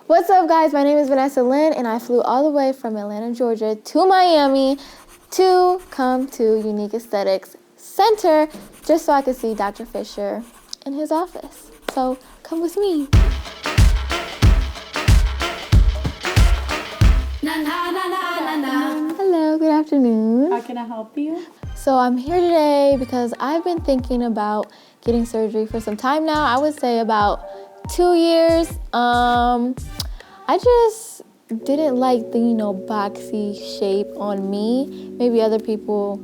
What's up, guys? My name is Vanessa Lynn, and I flew all the way from Atlanta, Georgia to Miami to come to Unique Aesthetics Center just so I could see Dr. Fisher in his office. So come with me. Hello, good afternoon. How can I help you? So I'm here today because I've been thinking about getting surgery for some time now. I would say about 2 years. I just didn't like the, boxy shape on me. Maybe other people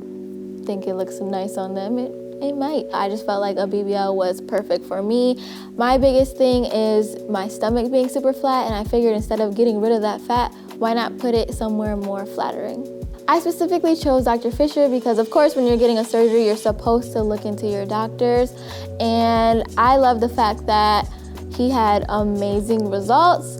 think it looks nice on them. It might. I just felt like a BBL was perfect for me. My biggest thing is my stomach being super flat, and I figured instead of getting rid of that fat, why not put it somewhere more flattering? I specifically chose Dr. Fisher because, of course, when you're getting a surgery, you're supposed to look into your doctors. And I love the fact that he had amazing results.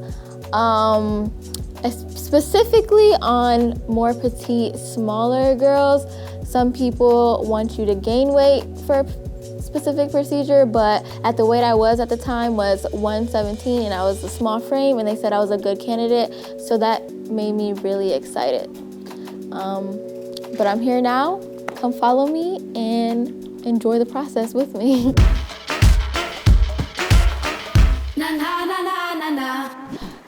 Specifically on more petite, smaller girls. Some people want you to gain weight for a specific procedure, but at the weight I was at the time was 117, and I was a small frame, and they said I was a good candidate, so that made me really excited. But I'm here now. Come follow me and enjoy the process with me.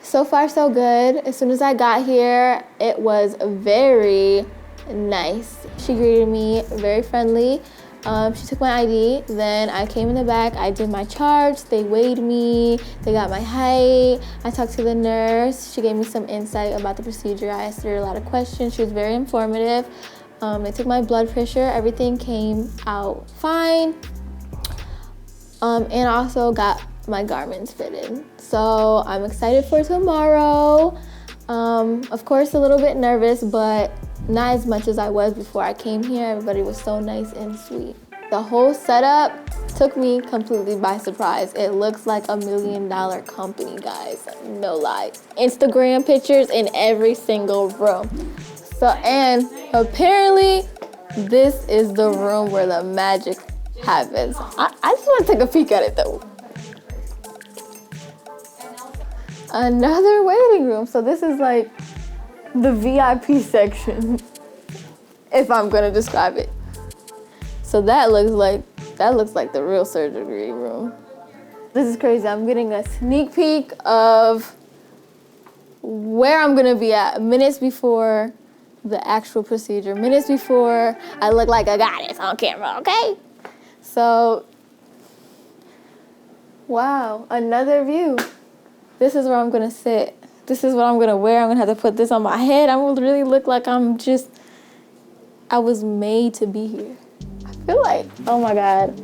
So far, so good. As soon as I got here, it was very nice. She greeted me very friendly. She took my ID. Then I came in the back. I did my charts. They weighed me. They got my height. I talked to the nurse. She gave me some insight about the procedure. I asked her a lot of questions. She was very informative. They took my blood pressure. Everything came out fine. And also got my garments fitted. So I'm excited for tomorrow. Of course, a little bit nervous, but not as much as I was before I came here. Everybody was so nice and sweet. The whole setup took me completely by surprise. It looks like $1 million company, guys. No lie. Instagram pictures in every single room. So, and apparently, this is the room where the magic happens. I just want to take a peek at it though. Another waiting room. So this is like the VIP section, if I'm gonna describe it. So that looks like the real surgery room. This is crazy. I'm getting a sneak peek of where I'm gonna be at minutes before the actual procedure, minutes before I look like a goddess on camera, okay? So, wow, another view. This is where I'm gonna sit. This is what I'm gonna wear. I'm gonna have to put this on my head. I'm gonna really look like I was made to be here. I feel like, oh my God.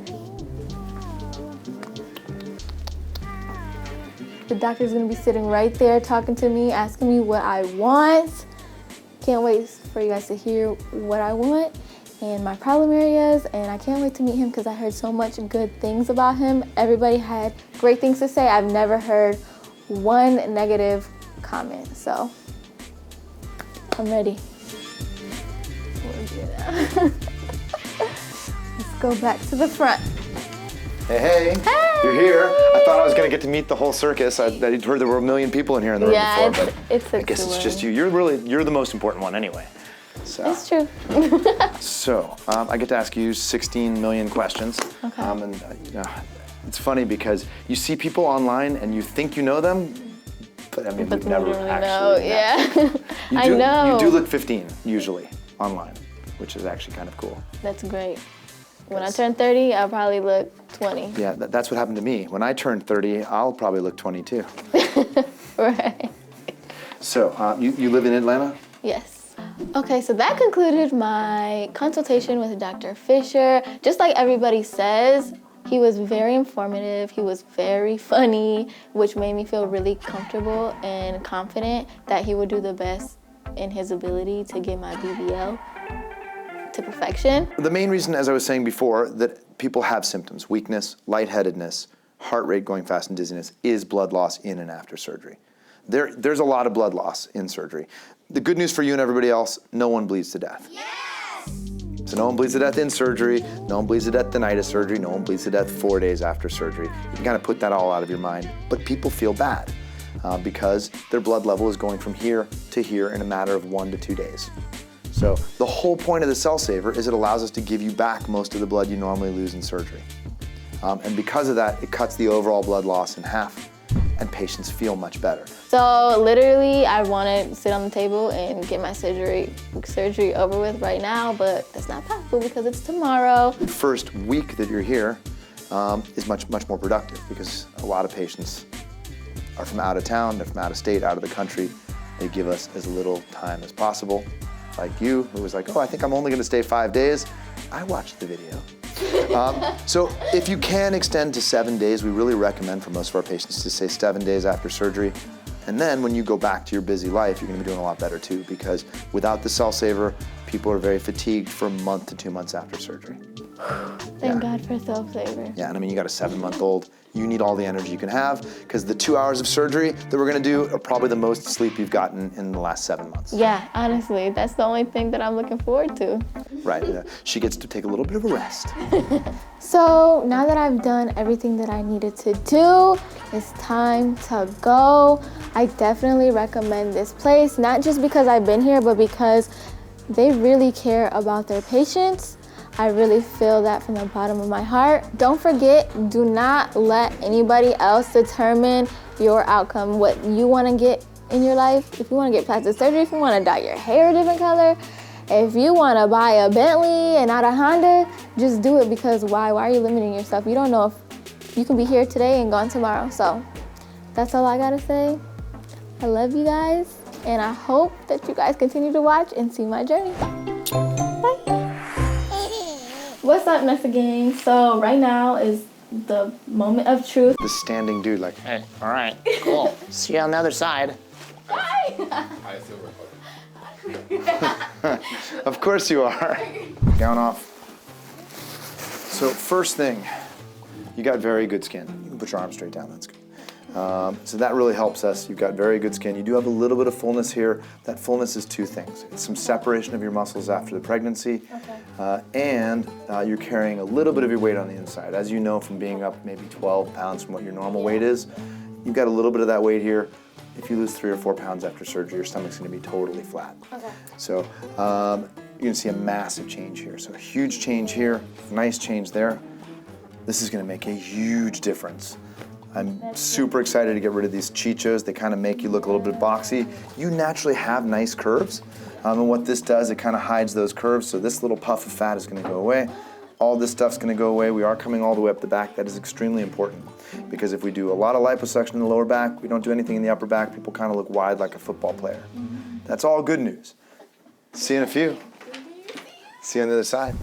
The doctor's gonna be sitting right there talking to me, asking me what I want. Can't wait for you guys to hear what I want and my problem areas, and I can't wait to meet him because I heard so much good things about him. Everybody had great things to say. I've never heard one negative comment, so I'm ready. Let's go back to the front. Hey, you're here. I thought I was gonna get to meet the whole circus. I'd heard there were 1 million people in here in the room before, but I guess it's just you. You're the most important one anyway. So. It's true. So I get to ask you 16 million questions. Okay. It's funny because you see people online and you think you know them, but we've never really actually met. Yeah. I know. You do look 15 usually online, which is actually kind of cool. That's great. When I turn 30, I'll probably look 20. Yeah, that's what happened to me. When I turn 30, I'll probably look 22. Right. So you live in Atlanta? Yes. Okay, so that concluded my consultation with Dr. Fisher. Just like everybody says, he was very informative, he was very funny, which made me feel really comfortable and confident that he would do the best in his ability to get my BBL to perfection. The main reason, as I was saying before, that people have symptoms, weakness, lightheadedness, heart rate going fast, and dizziness, is blood loss in and after surgery. There's a lot of blood loss in surgery. The good news for you and everybody else, no one bleeds to death. Yes! So no one bleeds to death in surgery, no one bleeds to death the night of surgery, no one bleeds to death 4 days after surgery. You can kind of put that all out of your mind, but people feel bad. because their blood level is going from here to here in a matter of 1 to 2 days. So the whole point of the Cell Saver is it allows us to give you back most of the blood you normally lose in surgery. And because of that, it cuts the overall blood loss in half, and patients feel much better. So literally, I want to sit on the table and get my surgery over with right now, but that's not possible because it's tomorrow. The first week that you're here is much more productive because a lot of patients are from out of town, they're from out of state, out of the country. They give us as little time as possible. Like you, who was like, oh, I think I'm only gonna stay 5 days. I watched the video. So if you can extend to 7 days, we really recommend for most of our patients to stay 7 days after surgery. And then when you go back to your busy life, you're gonna be doing a lot better too, because without the Cell Saver, people are very fatigued for a month to 2 months after surgery. Thank God for Cell Saver. Yeah, and I mean, you got a 7-month-old. You need all the energy you can have, because the 2 hours of surgery that we're gonna do are probably the most sleep you've gotten in the last 7 months. Yeah, honestly, that's the only thing that I'm looking forward to. Right, she gets to take a little bit of a rest. So now that I've done everything that I needed to do, it's time to go. I definitely recommend this place, not just because I've been here, but because they really care about their patients. I really feel that from the bottom of my heart. Don't forget, do not let anybody else determine your outcome, what you want to get in your life. If you want to get plastic surgery, if you want to dye your hair a different color, if you want to buy a Bentley and not a Honda, just do it, because why are you limiting yourself? You don't know if you can be here today and gone tomorrow. So that's all I got to say. I love you guys, and I hope that you guys continue to watch and see my journey. Bye. What's up, Nessa Gang? So right now is the moment of truth. The standing dude, like, Hey, all right, cool. See you on the other side. Bye. of course you are. Gown off. So first thing, you got very good skin. You can put your arm straight down, that's good. So that really helps us. You've got very good skin. You do have a little bit of fullness here. That fullness is two things. It's some separation of your muscles after the pregnancy, and you're carrying a little bit of your weight on the inside. As you know from being up maybe 12 pounds from what your normal weight is, you've got a little bit of that weight here. If you lose 3 or 4 pounds after surgery, your stomach's gonna be totally flat. Okay. So you're gonna see a massive change here. So a huge change here, nice change there. This is gonna make a huge difference. I'm super excited to get rid of these chichos. They kind of make you look a little bit boxy. You naturally have nice curves, and what this does, it kind of hides those curves, so this little puff of fat is gonna go away. All this stuff's gonna go away. We are coming all the way up the back. That is extremely important, because if we do a lot of liposuction in the lower back, we don't do anything in the upper back, people kind of look wide like a football player. That's all good news. See you in a few. See you on the other side.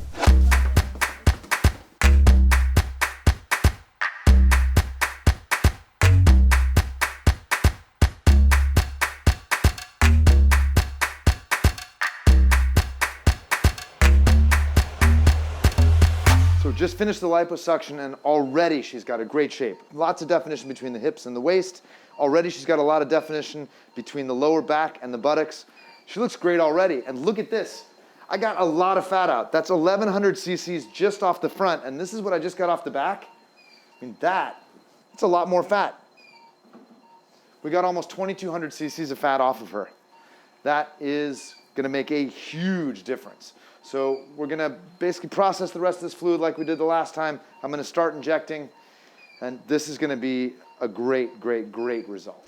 Just finished the liposuction, and already she's got a great shape. Lots of definition between the hips and the waist. Already she's got a lot of definition between the lower back and the buttocks. She looks great already, and look at this. I got a lot of fat out. That's 1,100 cc's just off the front, and this is what I just got off the back. I mean, that's a lot more fat. We got almost 2,200 cc's of fat off of her. That is gonna make a huge difference. So we're gonna basically process the rest of this fluid like we did the last time. I'm gonna start injecting, and this is gonna be a great, great, great result.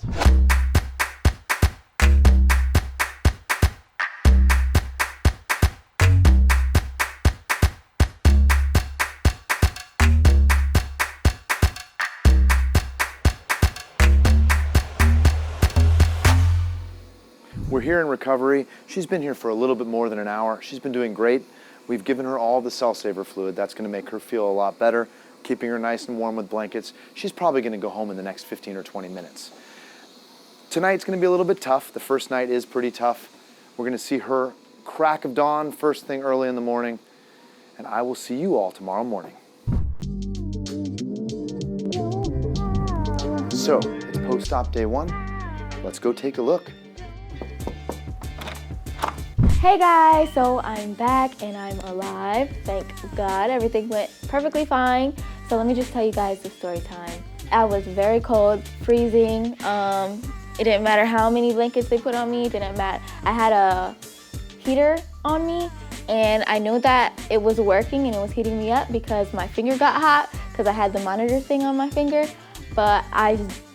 We're here in recovery. She's been here for a little bit more than an hour. She's been doing great. We've given her all the Cell Saver fluid. That's gonna make her feel a lot better, keeping her nice and warm with blankets. She's probably gonna go home in the next 15 or 20 minutes. Tonight's gonna be a little bit tough. The first night is pretty tough. We're gonna see her crack of dawn, first thing early in the morning, and I will see you all tomorrow morning. So, it's post-op day 1. Let's go take a look. Hey guys, so I'm back and I'm alive. Thank God, everything went perfectly fine. So let me just tell you guys the story time. I was very cold, freezing, It didn't matter how many blankets they put on me. It didn't matter. I had a heater on me, and I knew that it was working and it was heating me up because my finger got hot because I had the monitor thing on my finger. But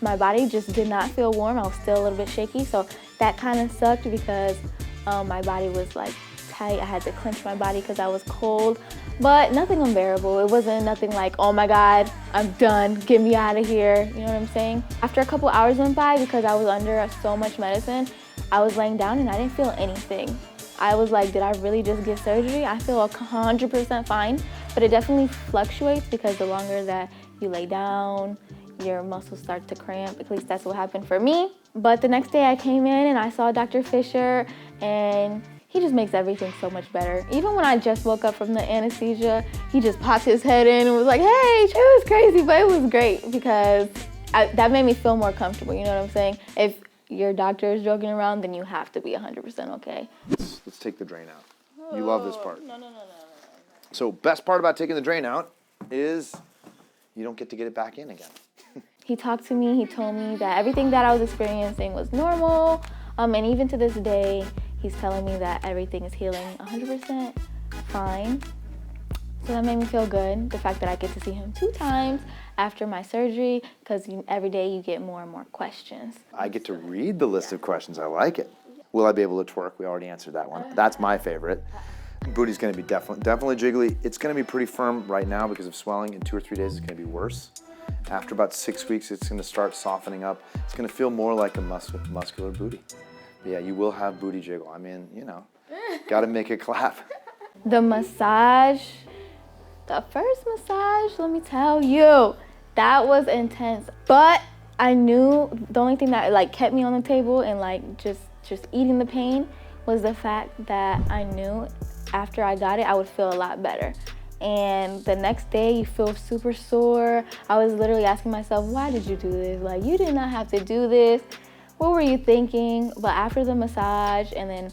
my body just did not feel warm. I was still a little bit shaky, so that kind of sucked because my body was like tight. I had to clench my body because I was cold, but nothing unbearable. It wasn't nothing like, oh my God, I'm done, get me out of here. You know what I'm saying? After a couple hours went by, because I was under so much medicine, I was laying down and I didn't feel anything. I was like, did I really just get surgery? I feel 100% fine, but it definitely fluctuates because the longer that you lay down, your muscles start to cramp. At least that's what happened for me. But the next day I came in and I saw Dr. Fisher, and he just makes everything so much better. Even when I just woke up from the anesthesia, he just popped his head in and was like, hey, it was crazy, but it was great because that made me feel more comfortable, you know what I'm saying? If your doctor is joking around, then you have to be 100% okay. Let's take the drain out. You love this part. No. So best part about taking the drain out is you don't get to get it back in again. He talked to me, he told me that everything that I was experiencing was normal, and even to this day, he's telling me that everything is healing 100% fine. So that made me feel good, the fact that I get to see him 2 times after my surgery, because every day you get more and more questions. I get to read the list of questions. I like it. Will I be able to twerk? We already answered that one. That's my favorite. Booty's gonna be definitely jiggly. It's gonna be pretty firm right now because of swelling. In 2 or 3 days, it's gonna be worse. After about 6 weeks, it's gonna start softening up. It's gonna feel more like a muscular booty. But yeah, you will have booty jiggle. I mean, you know, gotta make it clap. The massage, the first massage, let me tell you, that was intense. But I knew the only thing that like kept me on the table and like just eating the pain was the fact that I knew after I got it, I would feel a lot better. And the next day, you feel super sore. I was literally asking myself, why did you do this? Like, you did not have to do this. What were you thinking? But after the massage, and then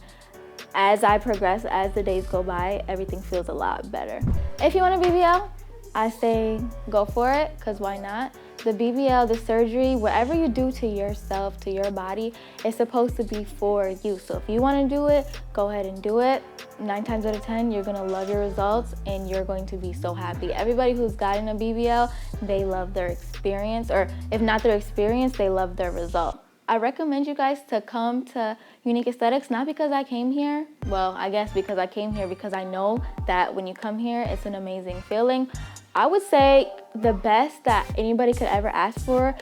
as I progress, as the days go by, everything feels a lot better. If you want a BBL, I say go for it, because why not? The BBL, the surgery, whatever you do to yourself, to your body, it's supposed to be for you. So if you want to do it, go ahead and do it. 9 times out of 10, you're going to love your results and you're going to be so happy. Everybody who's gotten a BBL, they love their experience, or if not their experience, they love their result. I recommend you guys to come to Unique Aesthetics, not because I came here. Well, I guess because I came here because I know that when you come here, it's an amazing feeling. I would say the best that anybody could ever ask for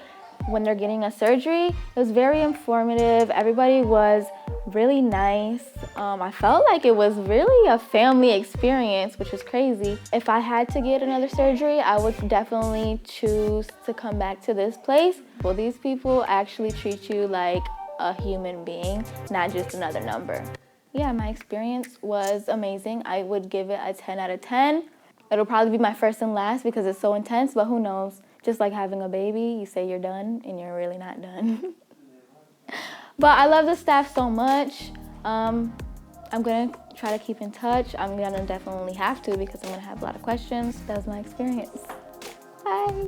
when they're getting a surgery. It was very informative. Everybody was really nice. I felt like it was really a family experience, which was crazy. If I had to get another surgery, I would definitely choose to come back to this place. Well, these people actually treat you like a human being, not just another number. Yeah, my experience was amazing. I would give it a 10 out of 10. It'll probably be my first and last because it's so intense, but who knows? Just like having a baby, you say you're done and you're really not done. But I love the staff so much. I'm gonna try to keep in touch. I'm gonna definitely have to because I'm gonna have a lot of questions. That was my experience. Bye.